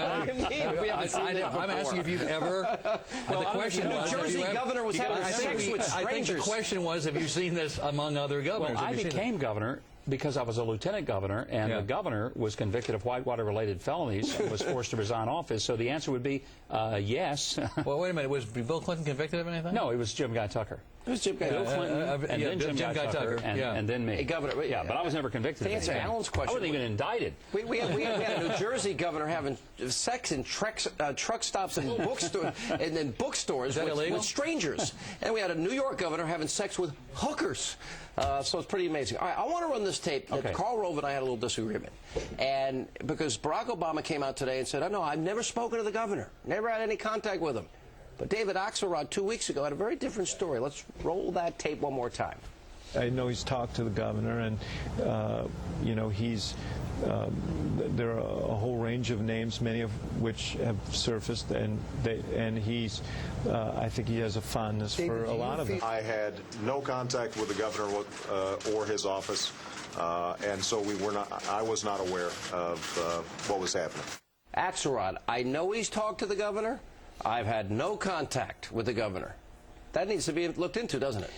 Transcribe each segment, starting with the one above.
I'm asking if you've ever. Well, the question was, New Jersey governor was having sex with strangers. I think the question was, have you seen this among other governors? Well, I became governor because I was a lieutenant governor, and the governor was convicted of Whitewater-related felonies and was forced to resign office. So the answer would be yes. Well, wait a minute. Was Bill Clinton convicted of anything? No, it was Jim Guy Tucker. It was Jim Guy Bill Clinton, and then Jim Guy Tucker, and then me. Hey, Governor, but I was never convicted. To answer Alan's question, I wasn't even indicted. We had a New Jersey governor having sex in truck stops and bookstores, and then bookstores with strangers. And we had a New York governor having sex with hookers. So it's pretty amazing. All right, I want to run this tape. Karl Rove and I had a little disagreement. And because Barack Obama came out today and said, oh, no, I've never spoken to the governor, never had any contact with him. But David Axelrod 2 weeks ago had a very different story. Let's roll that tape one more time. I know he's talked to the governor, and you know, he's there are a whole range of names, many of which have surfaced, and he's I think he has a fondness for a lot of them. I had no contact with the governor or his office, and so I was not aware of what was happening. Axelrod, I know he's talked to the governor. I've had no contact with the governor. That needs to be looked into, doesn't it?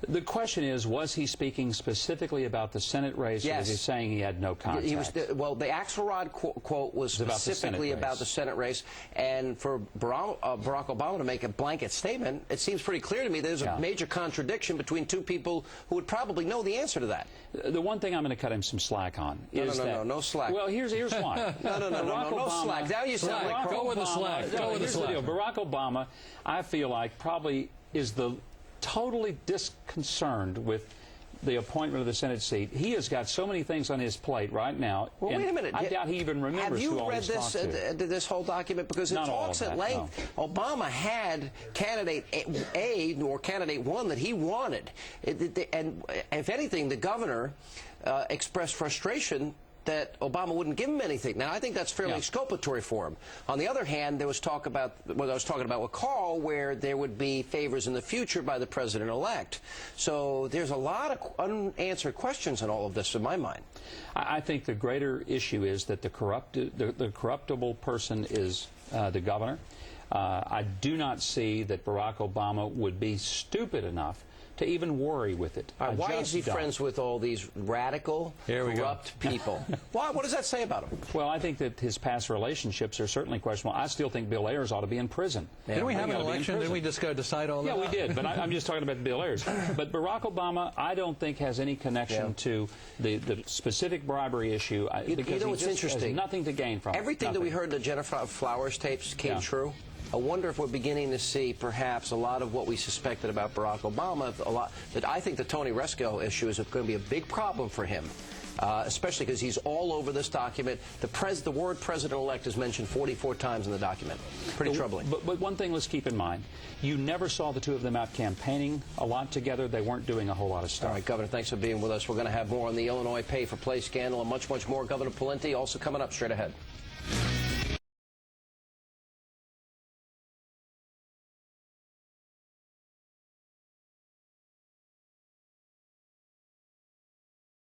The question is, was he speaking specifically about the Senate race, or was he saying he had no contact? Well, the Axelrod quote was specifically about the Senate race, and for Barack Obama to make a blanket statement, it seems pretty clear to me there's a major contradiction between two people who would probably know the answer to that. The one thing I'm going to cut him some slack on is no slack. Well, here's why. No slack. Now you sound like go with the slack. Go with the slack. Barack Obama, I feel like, probably is totally disconcerted with the appointment of the Senate seat. He has got so many things on his plate right now. Well, wait a minute. I doubt he even remembers who all he's talked to. Have you read this whole document? Because it talks at length. No. Obama had candidate A or candidate 1 that he wanted. And if anything, the governor expressed frustration that Obama wouldn't give him anything. Now, I think that's fairly exculpatory for him. On the other hand, there was talk about what I was talking about with Karl, where there would be favors in the future by the president-elect. So there's a lot of unanswered questions in all of this, in my mind. I think the greater issue is that the corruptible person is the governor. I do not see that Barack Obama would be stupid enough to even worry with it. Why is he friends with all these radical, corrupt people? Why? What does that say about him? Well, I think that his past relationships are certainly questionable. I still think Bill Ayers ought to be in prison. Didn't we have an election? Didn't we just go decide all that? Yeah, we did, but I'm just talking about Bill Ayers. But Barack Obama, I don't think has any connection to the specific bribery issue because he just has nothing to gain from it. Everything that we heard in the Jennifer Flowers tapes came true. I wonder if we're beginning to see perhaps a lot of what we suspected about Barack Obama, that I think the Tony Resco issue is going to be a big problem for him, especially because he's all over this document. The word president-elect is mentioned 44 times in the document. Pretty troubling. But one thing let's keep in mind, you never saw the two of them out campaigning a lot together. They weren't doing a whole lot of stuff. All right, Governor, thanks for being with us. We're going to have more on the Illinois pay-for-play scandal and much, much more. Governor Pawlenty also coming up straight ahead.